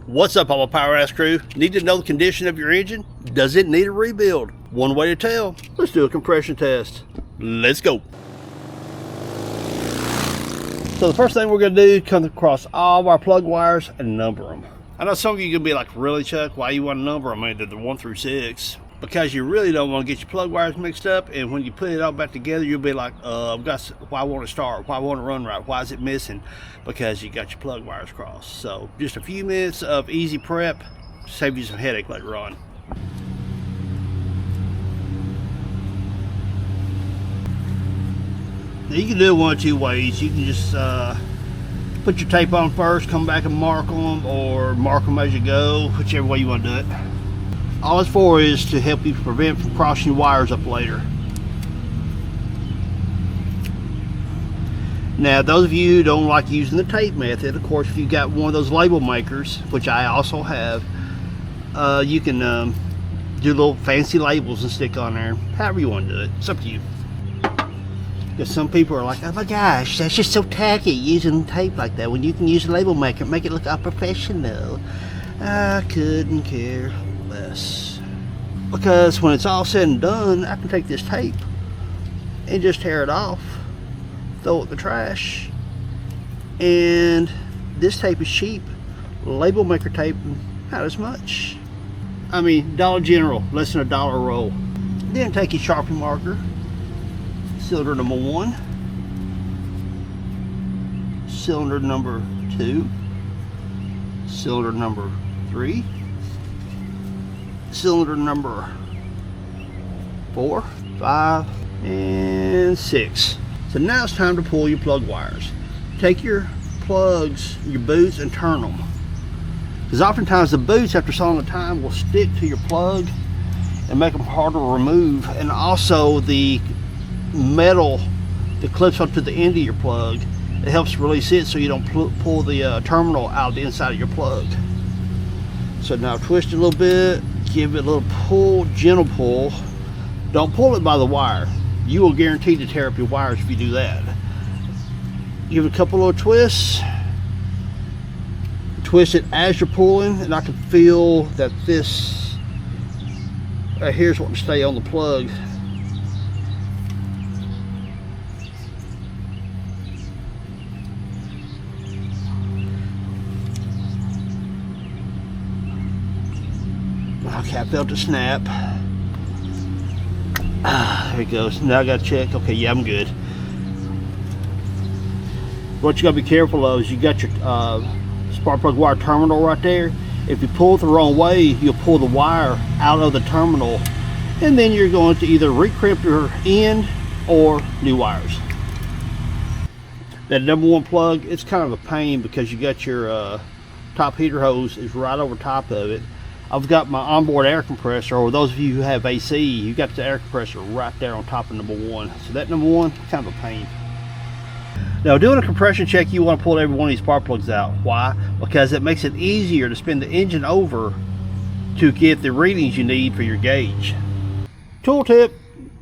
What's up, all my power ass crew? Need to know the condition of your engine? Does it need a rebuild? One way to tell. Let's do a compression test. Let's go. So the first thing we're going to do is come across all of our plug wires and number them. I know some of you are going to be like, really, Chuck? Why you want to number them? I mean, the 1 through 6. Because you really don't want to get your plug wires mixed up, and when you put it all back together, you'll be like, why won't it start? Why won't it run right? Why is it missing? Because you got your plug wires crossed. So just a few minutes of easy prep, save you some headache later on. Now you can do it one of two ways. You can just put your tape on first, come back and mark them, or mark them as you go, whichever way you want to do it. All it's for is to help you prevent from crossing your wires up later. Now, those of you who don't like using the tape method, of course, if you got one of those label makers, which I also have, you can do little fancy labels and stick on there. However you want to do it, it's up to you. Because some people are like, oh my gosh, that's just so tacky using tape like that when you can use a label maker, make it look all professional. I couldn't care less, because when it's all said and done, I can take this tape and just tear it off, throw it in the trash, and this tape is cheap. Label maker tape, not as much. I mean, Dollar General, less than $1 a roll. Then take your Sharpie marker, cylinder number 1, cylinder number 2, cylinder number 3, cylinder number 4, 5, and 6. So now it's time to pull your plug wires. Take your plugs, your boots, and turn them. Because oftentimes the boots, after so long a time, will stick to your plug and make them harder to remove. And also the metal that clips onto the end of your plug, it helps release it so you don't pull the terminal out the inside of your plug. So now twist it a little bit, give it a little pull, gentle pull. Don't pull it by the wire. You will guarantee to tear up your wires if you do that. Give it a couple little twists. Twist it as you're pulling, and I can feel that this right here is wanting to stay on the plug. Okay, I felt it snap. There it goes. Now I gotta check. Okay, yeah, I'm good. What you gotta be careful of is you got your spark plug wire terminal right there. If you pull it the wrong way, you'll pull the wire out of the terminal, and then you're going to either recrimp your end or new wires. That number 1 plug, it's kind of a pain because you got your top heater hose is right over top of it. I've got my onboard air compressor, or those of you who have AC, you got the air compressor right there on top of number 1. So that number 1, kind of a pain. Now, doing a compression check, you want to pull every one of these spark plugs out. Why? Because it makes it easier to spin the engine over to get the readings you need for your gauge. Tool tip: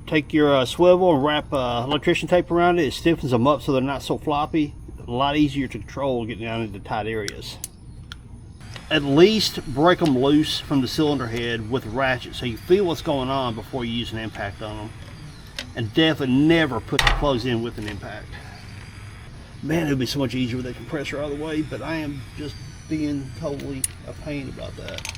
take your swivel and wrap electrician tape around it. It stiffens them up so they're not so floppy. A lot easier to control getting down into tight areas. At least break them loose from the cylinder head with a ratchet so you feel what's going on before you use an impact on them. And definitely never put the plugs in with an impact. Man, it would be so much easier with that compressor out of the way, but I am just being totally a pain about that.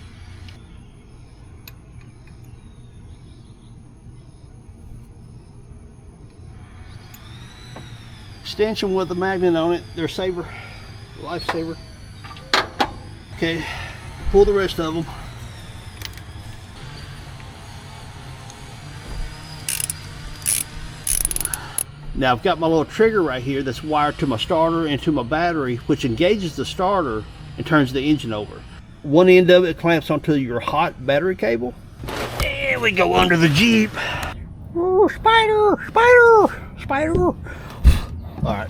Extension with a magnet on it, they're a saver, lifesaver. Okay, pull the rest of them. Now I've got my little trigger right here that's wired to my starter and to my battery, which engages the starter and turns the engine over. One end of it clamps onto your hot battery cable. And we go under the Jeep. Oh, spider, spider, spider. All right.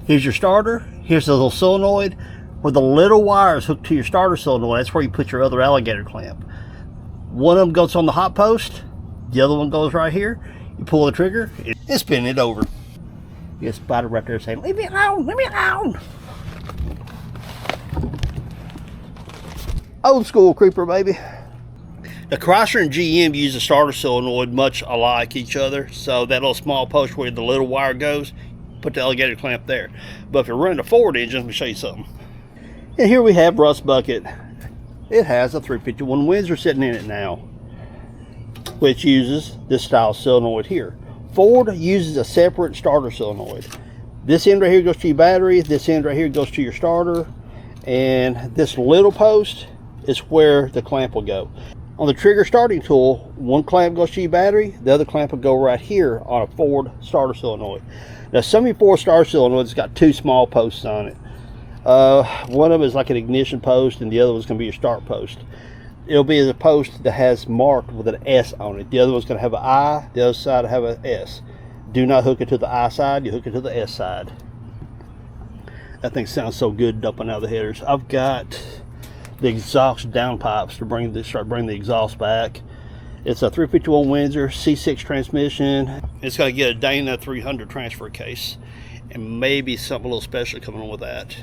Here's your starter. Here's the little solenoid. Where the little wires hooked to your starter solenoid, that's where you put your other alligator clamp. One of them goes on the hot post, the other one goes right here. You pull the trigger and spin it over. You get a spider right there saying, leave me alone, leave me alone. Old school creeper, baby. The Chrysler and GM use a starter solenoid much alike each other, so that little small post where the little wire goes, put the alligator clamp there. But if you're running a Ford engine, let me show you something. And here we have Rust Bucket. It has a 351 Windsor sitting in it now, which uses this style solenoid here. Ford uses a separate starter solenoid. This end right here goes to your battery, this end right here goes to your starter, and this little post is where the clamp will go. On the trigger starting tool, one clamp goes to your battery, the other clamp will go right here on a Ford starter solenoid. Now some of your Ford starter solenoids got two small posts on it. One of them is like an ignition post and the other one's going to be your start post. It'll be the post that has marked with an S on it. The other one's going to have an I, the other side will have an S. Do not hook it to the I side, you hook it to the S side. That thing sounds so good dumping out of the headers. I've got the exhaust downpipes to start bringing the exhaust back. It's a 351 Windsor C6 transmission. It's got to get a Dana 300 transfer case and maybe something a little special coming on with that.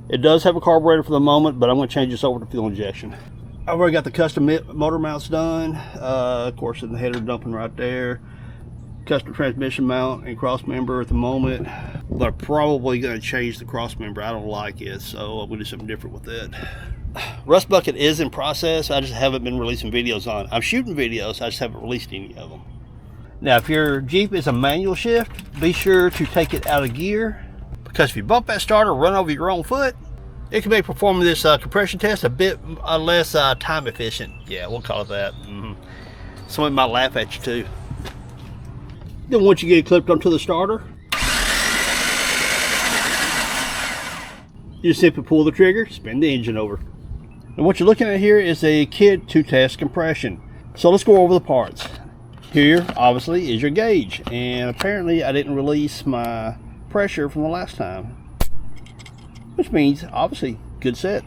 It does have a carburetor for the moment, but I'm going to change this over to fuel injection. I've already got the custom motor mounts done. Of course, in the header dumping right there. Custom transmission mount and cross member at the moment, but I'm probably going to change the cross member. I don't like it, so I'm going to do something different with it. Rust Bucket is in process. I just haven't been releasing videos on it. I'm shooting videos, I just haven't released any of them. Now, if your Jeep is a manual shift, be sure to take it out of gear, because if you bump that starter, run over your own foot, it can make performing this compression test a bit less time efficient. Yeah, we'll call it that. Someone might laugh at you too. Then once you get it clipped onto the starter, you simply pull the trigger, spin the engine over. And what you're looking at here is a kit to test compression. So let's go over the parts. Here, obviously, is your gauge. And apparently I didn't release my pressure from the last time, which means, obviously, good set.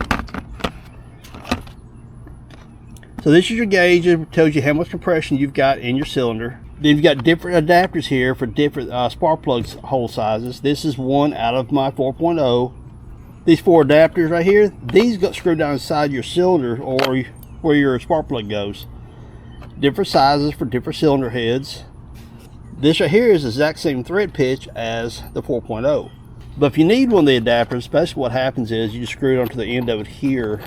So this is your gauge. It tells you how much compression you've got in your cylinder. Then you've got different adapters here for different spark plug hole sizes. This is one out of my 4.0. These four adapters right here, these got screwed down inside your cylinder or where your spark plug goes. Different sizes for different cylinder heads. This right here is the exact same thread pitch as the 4.0. But if you need one of the adapters, basically what happens is you just screw it onto the end of it here,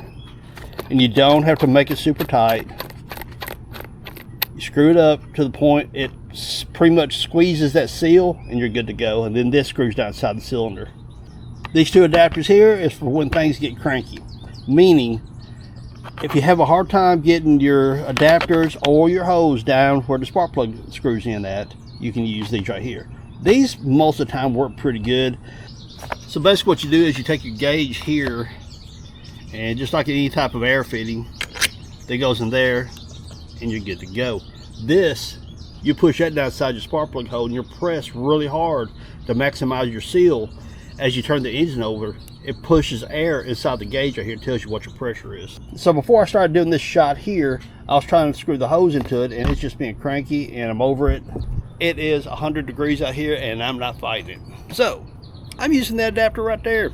and you don't have to make it super tight. You screw it up to the point it pretty much squeezes that seal and you're good to go. And then this screws down inside the cylinder. These two adapters here is for when things get cranky. Meaning, if you have a hard time getting your adapters or your hose down where the spark plug screws in at, you can use these right here. These most of the time work pretty good. So basically what you do is you take your gauge here, and just like any type of air fitting, that goes in there and you're good to go. This, you push that down inside your spark plug hole and you press really hard to maximize your seal. As you turn the engine over, it pushes air inside the gauge right here and tells you what your pressure is. So before I started doing this shot here, I was trying to screw the hose into it and it's just being cranky and I'm over it. It is 100 degrees out here and I'm not fighting it. So I'm using that adapter right there.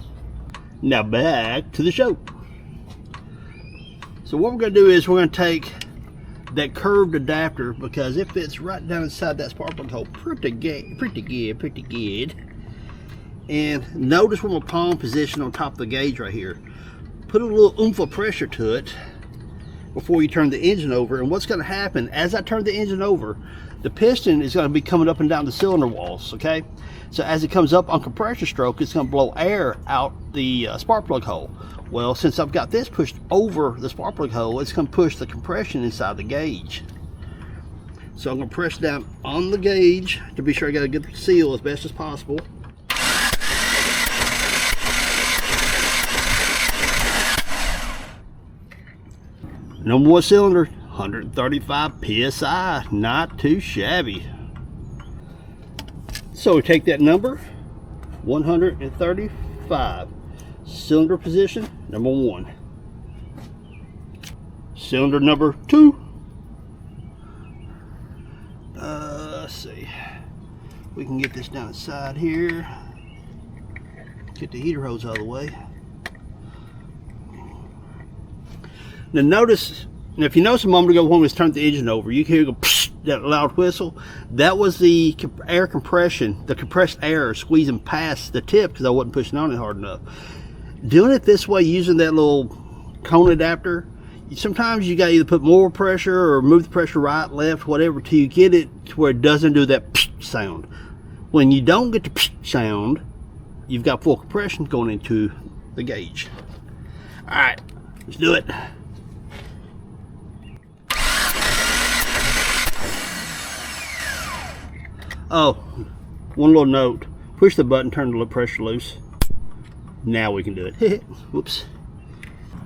Now back to the show. So what we're going to do is we're going to take that curved adapter, because it fits right down inside that spark plug hole pretty good. And notice where my palm position on top of the gauge right here. Put a little oomph of pressure to it before you turn the engine over. And what's going to happen as I turn the engine over, the piston is going to be coming up and down the cylinder walls, okay? So as it comes up on compression stroke, it's going to blow air out the spark plug hole. Well, since I've got this pushed over the spark plug hole, it's going to push the compression inside the gauge. So I'm going to press down on the gauge to be sure I got a good seal as best as possible. Number one cylinder, 135 psi, not too shabby. So we take that number, 135. Cylinder position, number one. Cylinder number two. Let's see. We can get this down inside here. Get the heater hose out of the way. Now notice, now if you notice a moment ago when we turned the engine over, you can hear it go psh, that loud whistle. That was the air compression, the compressed air squeezing past the tip because I wasn't pushing on it hard enough. Doing it this way, using that little cone adapter, sometimes you got to either put more pressure or move the pressure right, left, whatever, till you get it to where it doesn't do that psh sound. When you don't get the psh sound, you've got full compression going into the gauge. All right, let's do it. Oh, one little note. Push the button, turn the pressure loose. Now we can do it. Whoops.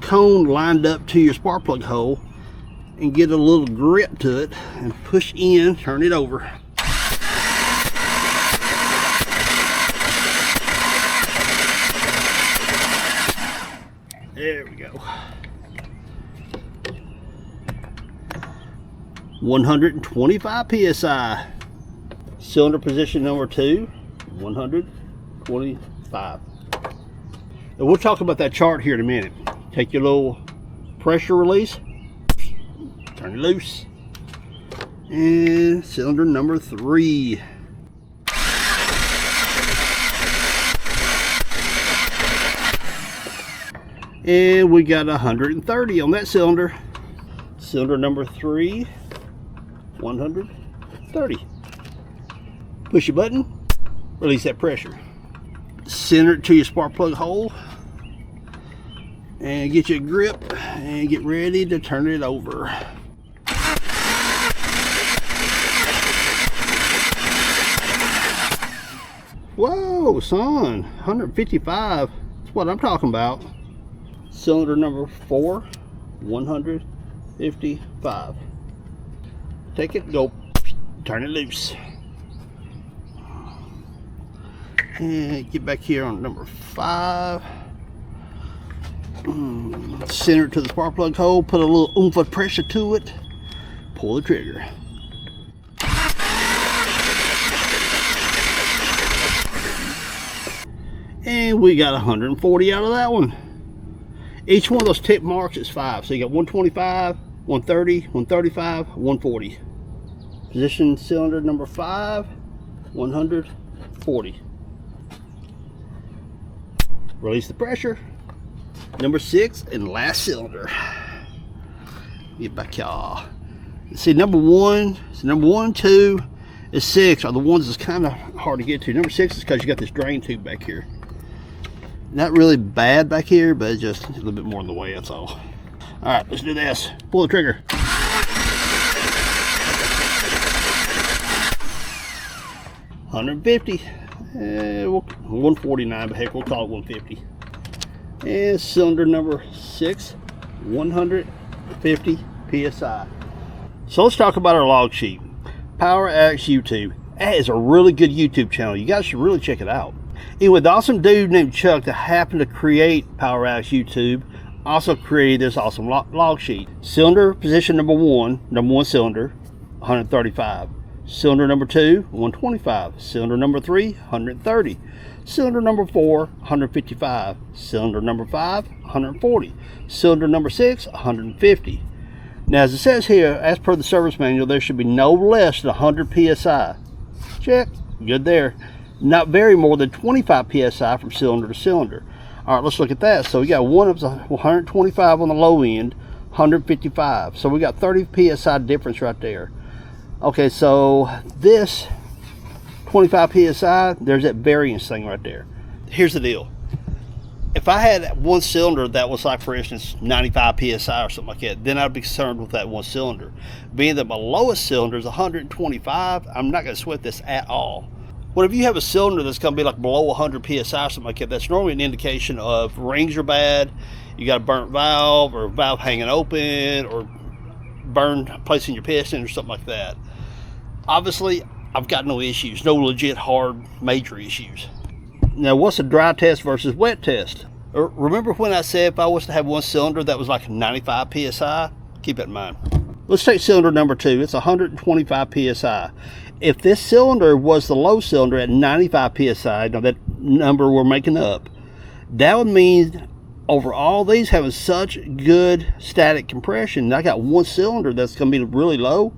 Cone lined up to your spark plug hole and get a little grip to it and push in, turn it over. There we go. 125 psi. Cylinder position number 2, 125. And we'll talk about that chart here in a minute. Take your little pressure release, turn it loose, and cylinder number 3. And we got 130 on that cylinder. Cylinder number 3, 130. Push your button, release that pressure. Center it to your spark plug hole and get your grip and get ready to turn it over. Whoa, son, 155. That's what I'm talking about. Cylinder number 4, 155. Take it, go, turn it loose. And get back here on number 5. Center it to the spark plug hole, put a little oomph of pressure to it, pull the trigger. And we got 140 out of that one. Each one of those tick marks is 5. So you got 125, 130, 135, 140. Position cylinder number 5, 140. Release the pressure. Number 6 and last cylinder. Get back y'all. See, number 1, so number 1, 2, and 6 are the ones that's kind of hard to get to. Number 6 is because you got this drain tube back here. Not really bad back here, but it's just a little bit more in the way, that's all. All right, let's do this. Pull the trigger. $150. 149, but heck, we'll call it 150. And cylinder number 6, 150 psi. So let's talk about our log sheet. Power Axe YouTube. That is a really good YouTube channel. You guys should really check it out. Anyway, the awesome dude named Chuck that happened to create Power Axe YouTube also created this awesome log sheet. Cylinder position number 1 cylinder, 135. Cylinder number 2, 125. Cylinder number 3, 130. Cylinder number 4, 155. Cylinder number 5, 140. Cylinder number 6, 150. Now, as it says here, as per the service manual, there should be no less than 100 psi. Check. Good there. Not vary more than 25 psi from cylinder to cylinder. All right, let's look at that. So we got one of 125 on the low end, 155. So we got 30 psi difference right there. Okay, so this 25 psi, there's that variance thing right there. Here's the deal. If I had one cylinder that was like, for instance, 95 psi or something like that, then I'd be concerned with that one cylinder. Being that my lowest cylinder is 125, I'm not going to sweat this at all. Whenever you have a cylinder that's going to be like below 100 psi or something like that, that's normally an indication of rings are bad, you got a burnt valve or valve hanging open or burned placing your piston or something like that. Obviously, I've got no issues, no legit hard major issues. Now, what's a dry test versus wet test? Remember when I said if I was to have one cylinder that was like 95 psi? Keep that in mind. Let's take cylinder number 2. It's 125 psi. If this cylinder was the low cylinder at 95 psi, now that number we're making up, that would mean over all these having such good static compression, I got one cylinder that's going to be really low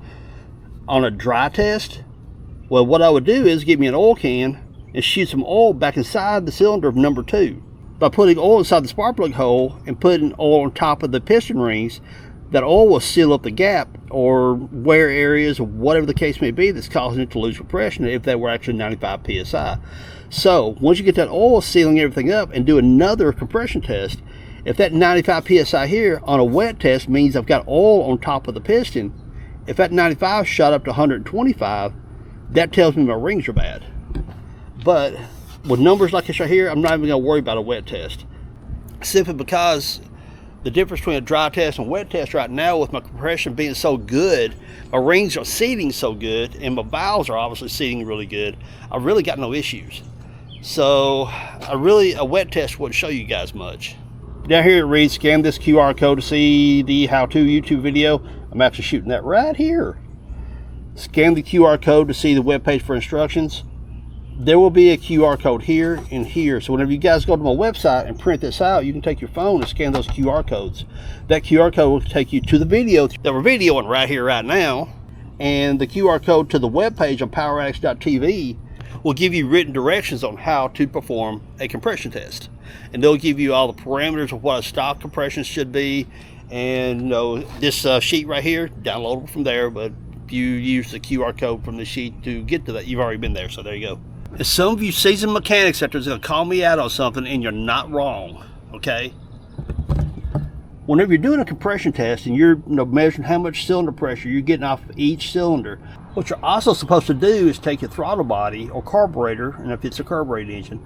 on a dry test. Well, what I would do is get me an oil can and shoot some oil back inside the cylinder of number 2. By putting oil inside the spark plug hole and putting oil on top of the piston rings, that oil will seal up the gap or wear areas or whatever the case may be that's causing it to lose compression if they were actually 95 psi. So once you get that oil sealing everything up and do another compression test, if that 95 psi here on a wet test means I've got oil on top of the piston, if that 95 shot up to 125, that tells me my rings are bad. But with numbers like this right here, I'm not even going to worry about a wet test, simply because the difference between a dry test and wet test right now, with my compression being so good, my rings are seating so good, and my valves are obviously seating really good, I've really got no issues. So a wet test wouldn't show you guys much. Down here it reads, scan this QR code to see the how-to YouTube video. I'm actually shooting that right here. Scan the QR code to see the web page for instructions. There will be a QR code here and here. So whenever you guys go to my website and print this out, you can take your phone and scan those QR codes. That QR code will take you to the video that we're videoing right here, right now. And the QR code to the web page on poweraddicts.tv will give you written directions on how to perform a compression test. And they'll give you all the parameters of what a stock compression should be. And you know, this sheet right here, downloadable from there, but you use the QR code from the sheet to get to that. You've already been there, so there you go. And some of you seasoned mechanics out there is going to call me out on something, and you're not wrong, okay? Whenever you're doing a compression test and you're measuring how much cylinder pressure you're getting off of each cylinder, what you're also supposed to do is take your throttle body or carburetor, and if it's a carbureted engine,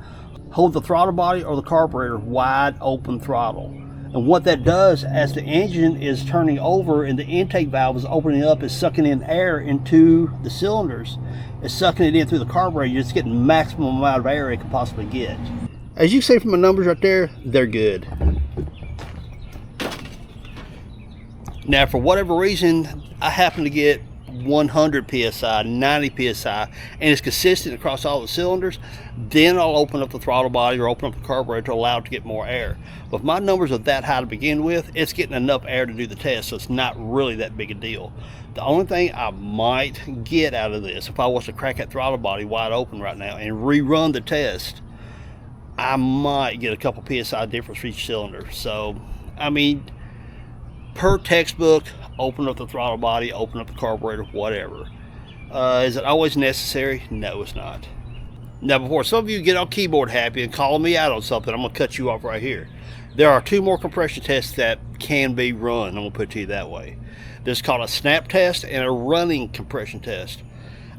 hold the throttle body or the carburetor wide open throttle. And what that does, as the engine is turning over and the intake valve is opening up, is sucking in air into the cylinders. It's sucking it in through the carburetor. You're just getting maximum amount of air it can possibly get. As you see from the numbers right there, they're good. Now, for whatever reason, I happen to get 100 psi, 90 psi, and it's consistent across all the cylinders, then I'll open up the throttle body or open up the carburetor to allow it to get more air. But if my numbers are that high to begin with, it's getting enough air to do the test, so it's not really that big a deal. The only thing I might get out of this, if I was to crack that throttle body wide open right now and rerun the test, I might get a couple psi difference for each cylinder. So, I mean, per textbook, open up the throttle body, open up the carburetor, whatever. Is it always necessary? No, it's not. Now, before some of you get all keyboard happy and call me out on something, I'm going to cut you off right here. There are 2 more compression tests that can be run. I'm going to put it to you that way. There's called a snap test and a running compression test.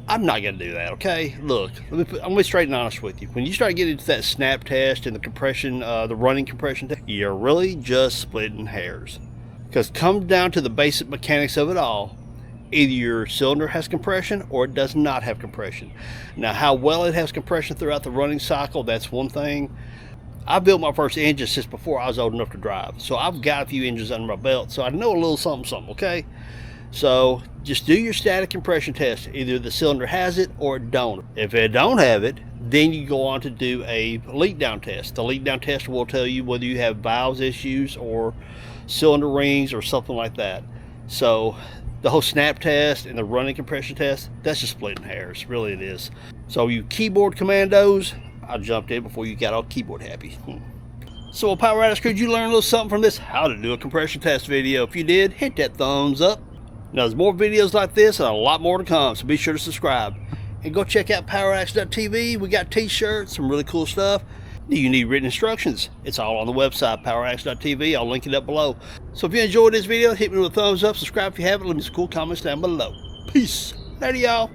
I'm not going to do that, okay? Look, I'm going to be straight and honest with you. When you start getting into that snap test and the compression, the running compression test, you're really just splitting hairs. Because it comes down to the basic mechanics of it all. Either your cylinder has compression or it does not have compression. Now, how well it has compression throughout the running cycle, that's one thing. I built my first engine since before I was old enough to drive. So I've got a few engines under my belt, so I know a little something, okay? So just do your static compression test. Either the cylinder has it or it don't. If it don't have it, then you go on to do a leak down test. The leak down test will tell you whether you have valves issues or cylinder rings or something like that. So the whole snap test and the running compression test, that's just splitting hairs, really it is. So you keyboard commandos, I jumped in before you got all keyboard happy. So Power Addicts, could you learn a little something from this how to do a compression test video? If you did, hit that thumbs up. Now there's more videos like this and a lot more to come, so be sure to subscribe. And go check out poweraddicts.tv. We got t-shirts, some really cool stuff. Do you need written instructions? It's all on the website, poweraddicts.tv. I'll link it up below. So if you enjoyed this video, hit me with a thumbs up, subscribe if you haven't, leave me some cool comments down below. Peace. Later, y'all.